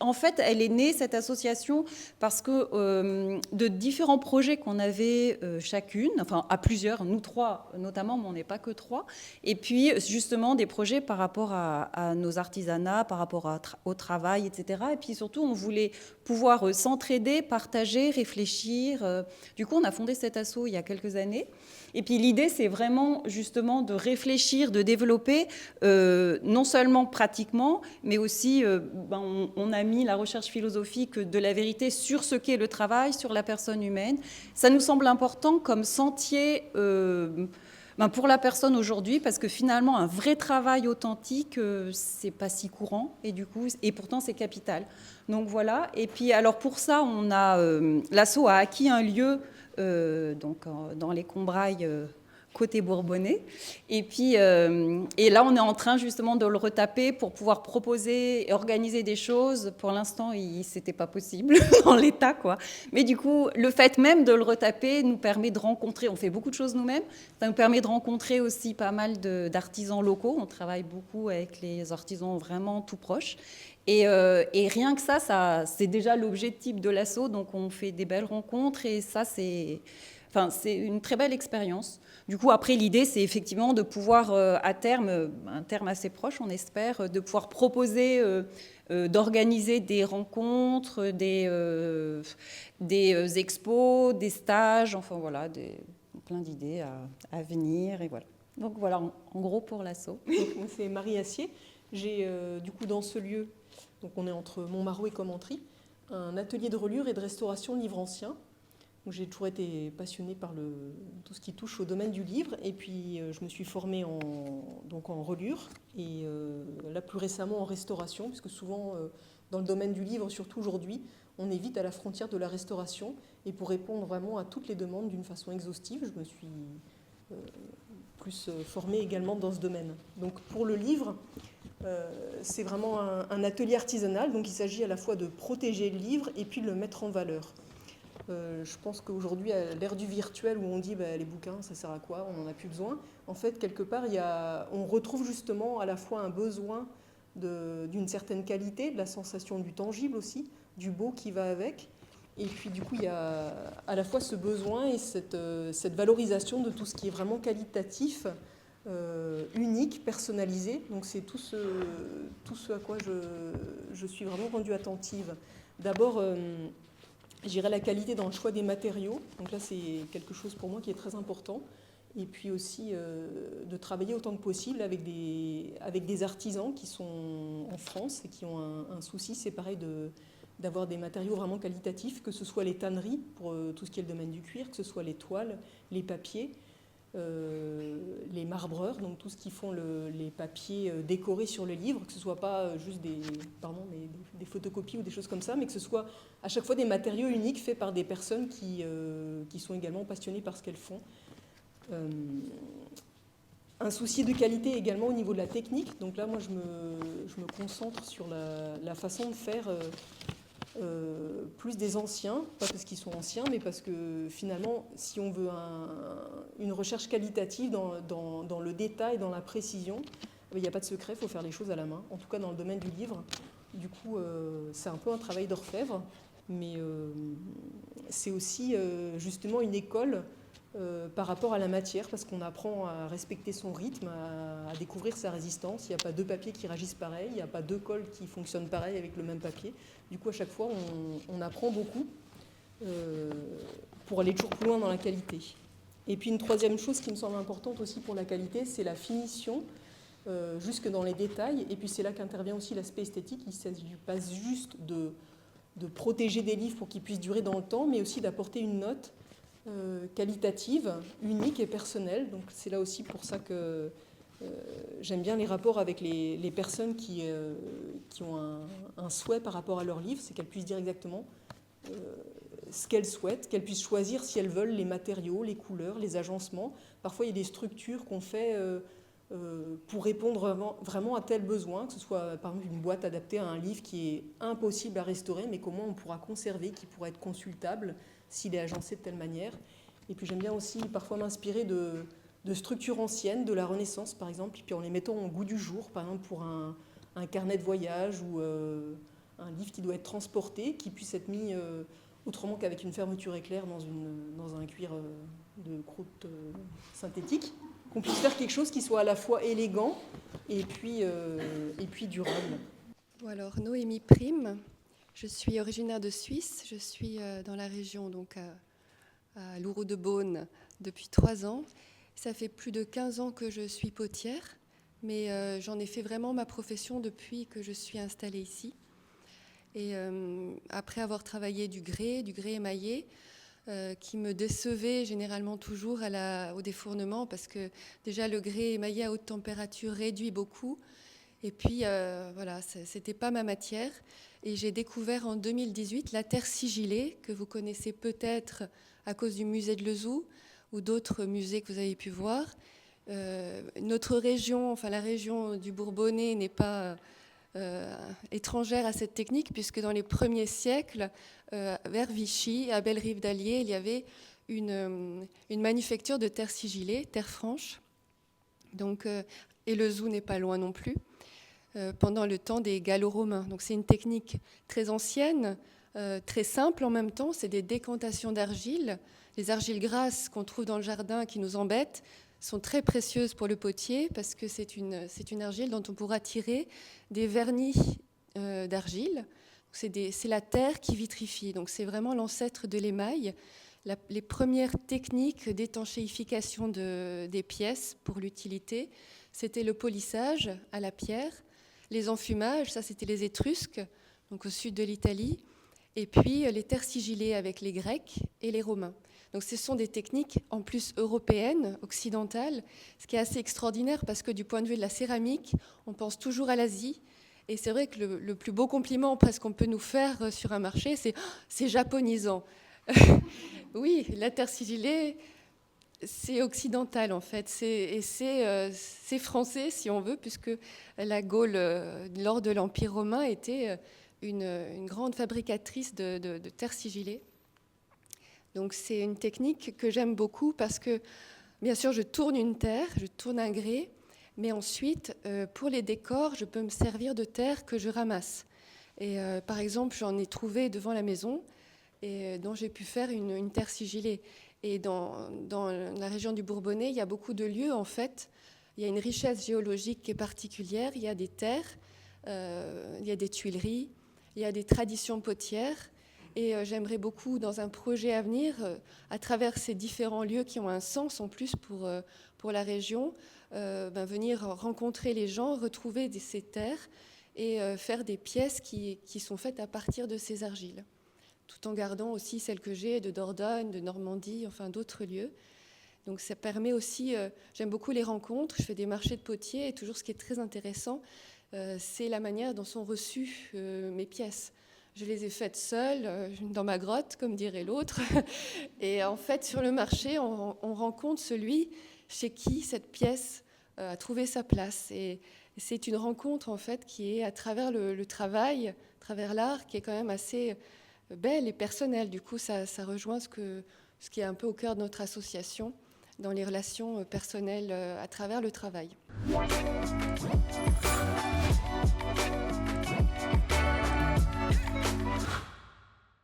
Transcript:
En fait, elle est née, cette association, parce que de différents projets qu'on avait chacune, enfin à plusieurs, nous trois notamment, mais on n'est pas que trois, et puis justement des projets par rapport à nos artisanats, par rapport au travail, etc. Et puis surtout, on voulait pouvoir s'entraider, partager, réfléchir. Du coup, on a fondé cet asso il y a quelques années. Et puis l'idée, c'est vraiment justement de réfléchir, de développer, non seulement pratiquement, mais aussi, on a mis la recherche philosophique de la vérité sur ce qu'est le travail, sur la personne humaine. Ça nous semble important comme sentier pour la personne aujourd'hui, parce que finalement, un vrai travail authentique, c'est pas si courant, et pourtant c'est capital. Donc voilà. Et puis alors pour ça, l'asso a acquis un lieu dans les Combrailles, côté Bourbonnais. Et puis, et là, on est en train justement de le retaper pour pouvoir proposer et organiser des choses. Pour l'instant, c'était pas possible dans l'état, quoi. Mais du coup, le fait même de le retaper nous permet de rencontrer. On fait beaucoup de choses nous-mêmes. Ça nous permet de rencontrer aussi pas mal d'artisans locaux. On travaille beaucoup avec les artisans vraiment tout proches. Et rien que ça, c'est déjà l'objectif de l'asso. Donc, on fait des belles rencontres et ça, c'est une très belle expérience. Du coup, après, l'idée, c'est effectivement de pouvoir, à terme, un terme assez proche, on espère, de pouvoir proposer, d'organiser des rencontres, des expos, des stages, enfin voilà, plein d'idées à venir. Et voilà. Donc voilà, en gros, pour l'asso. Moi, c'est Marie Assier. J'ai du coup dans ce lieu, donc on est entre Montmarault et Commentry, un atelier de relure et de restauration de livres anciens. J'ai toujours été passionnée par tout ce qui touche au domaine du livre. Et puis, je me suis formée en relure et là, plus récemment, en restauration, puisque souvent, dans le domaine du livre, surtout aujourd'hui, on est vite à la frontière de la restauration. Et pour répondre vraiment à toutes les demandes d'une façon exhaustive, je me suis plus formée également dans ce domaine. Donc, pour le livre, c'est vraiment un atelier artisanal. Donc, il s'agit à la fois de protéger le livre et puis de le mettre en valeur. Je pense qu'aujourd'hui, à l'ère du virtuel, où on dit les bouquins, ça sert à quoi, on n'en a plus besoin, en fait, quelque part, on retrouve justement à la fois un besoin d'une certaine qualité, de la sensation du tangible aussi, du beau qui va avec. Et puis, du coup, il y a à la fois ce besoin et cette valorisation de tout ce qui est vraiment qualitatif, unique, personnalisé. Donc, c'est tout ce à quoi je suis vraiment rendue attentive. D'abord, j'irai la qualité dans le choix des matériaux. Donc là, c'est quelque chose pour moi qui est très important. Et puis aussi de travailler autant que possible avec des artisans qui sont en France et qui ont un souci, c'est pareil, d'avoir des matériaux vraiment qualitatifs, que ce soit les tanneries pour tout ce qui est le domaine du cuir, que ce soit les toiles, les papiers, les marbreurs, donc tout ce qui font les papiers décorés sur le livre, que ce ne soit pas juste des photocopies ou des choses comme ça, mais que ce soit à chaque fois des matériaux uniques faits par des personnes qui sont également passionnées par ce qu'elles font. Un souci de qualité également au niveau de la technique. Donc là, moi, je me concentre sur la façon de faire plus des anciens, pas parce qu'ils sont anciens, mais parce que finalement, si on veut une recherche qualitative dans le détail, dans la précision, il n'y a pas de secret, il faut faire les choses à la main, en tout cas dans le domaine du livre. Du coup, c'est un peu un travail d'orfèvre, mais c'est aussi justement une école par rapport à la matière, parce qu'on apprend à respecter son rythme, à découvrir sa résistance. Il n'y a pas deux papiers qui réagissent pareil, il n'y a pas deux colles qui fonctionnent pareil avec le même papier. Du coup, à chaque fois, on apprend beaucoup pour aller toujours plus loin dans la qualité. Et puis une troisième chose qui me semble importante aussi pour la qualité, c'est la finition, jusque dans les détails. Et puis c'est là qu'intervient aussi l'aspect esthétique. Il ne s'agit pas juste de protéger des livres pour qu'ils puissent durer dans le temps, mais aussi d'apporter une note qualitative, unique et personnelle. Donc c'est là aussi pour ça que j'aime bien les rapports avec les personnes qui ont un souhait par rapport à leur livre, c'est qu'elles puissent dire exactement ce qu'elles souhaitent, qu'elles puissent choisir si elles veulent les matériaux, les couleurs, les agencements. Parfois il y a des structures qu'on fait pour répondre vraiment à tel besoin, que ce soit par exemple une boîte adaptée à un livre qui est impossible à restaurer, mais comment on pourra conserver, qui pourra être consultable s'il est agencé de telle manière. Et puis j'aime bien aussi parfois m'inspirer de structures anciennes, de la Renaissance par exemple, et puis en les mettant au goût du jour, par exemple pour un carnet de voyage ou un livre qui doit être transporté, qui puisse être mis autrement qu'avec une fermeture éclair dans un cuir de croûte synthétique, qu'on puisse faire quelque chose qui soit à la fois élégant et puis durable. Bon, alors, Noémie Prime, je suis originaire de Suisse, je suis dans la région, donc à Lourou-de-Beaune, depuis 3 ans. Ça fait plus de 15 ans que je suis potière, mais j'en ai fait vraiment ma profession depuis que je suis installée ici. Et après avoir travaillé du grès émaillé, qui me décevait généralement toujours au défournement, parce que déjà le grès émaillé à haute température réduit beaucoup. Et puis voilà, c'était pas ma matière. Et j'ai découvert en 2018 la terre sigillée, que vous connaissez peut-être à cause du musée de Lezoux ou d'autres musées que vous avez pu voir. Notre région, enfin la région du Bourbonnais, n'est pas étrangère à cette technique, puisque dans les premiers siècles, vers Vichy, à Bellerive d'Allier, il y avait une manufacture de terre sigillée, terre franche. Donc, et Lezoux n'est pas loin non plus, pendant le temps des Gallo-Romains. Donc c'est une technique très ancienne, très simple en même temps. C'est des décantations d'argile. Les argiles grasses qu'on trouve dans le jardin qui nous embêtent sont très précieuses pour le potier, parce que c'est une argile dont on pourra tirer des vernis d'argile. C'est la terre qui vitrifie. Donc c'est vraiment l'ancêtre de l'émail. Les premières techniques d'étanchéification des pièces pour l'utilité, c'était le polissage à la pierre, les enfumages, ça c'était les Étrusques, donc au sud de l'Italie, et puis les terres sigillées avec les Grecs et les Romains. Donc ce sont des techniques en plus européennes, occidentales, ce qui est assez extraordinaire, parce que du point de vue de la céramique, on pense toujours à l'Asie. Et c'est vrai que le plus beau compliment presque qu'on peut nous faire sur un marché, c'est japonisant. Oui, la terre sigillée, c'est occidental en fait, c'est français si on veut, puisque la Gaule, lors de l'Empire romain, était une grande fabricatrice de terre sigillée. Donc c'est une technique que j'aime beaucoup, parce que bien sûr je tourne une terre, je tourne un grès, mais ensuite pour les décors je peux me servir de terre que je ramasse. Et par exemple j'en ai trouvé devant la maison, et dont j'ai pu faire une terre sigillée. Et dans la région du Bourbonnais, il y a beaucoup de lieux, en fait. Il y a une richesse géologique qui est particulière. Il y a des terres, il y a des tuileries, il y a des traditions potières. Et j'aimerais beaucoup, dans un projet à venir, à travers ces différents lieux qui ont un sens en plus pour la région, venir rencontrer les gens, retrouver ces terres et faire des pièces qui sont faites à partir de ces argiles, tout en gardant aussi celles que j'ai de Dordogne, de Normandie, enfin d'autres lieux. Donc ça permet aussi, j'aime beaucoup les rencontres, je fais des marchés de potiers, et toujours ce qui est très intéressant, c'est la manière dont sont reçues mes pièces. Je les ai faites seule, dans ma grotte, comme dirait l'autre. Et en fait, sur le marché, on rencontre celui chez qui cette pièce a trouvé sa place. Et c'est une rencontre, en fait, qui est à travers le travail, à travers l'art, qui est quand même assez belle et personnelle. Du coup, ça rejoint ce qui est un peu au cœur de notre association, dans les relations personnelles à travers le travail.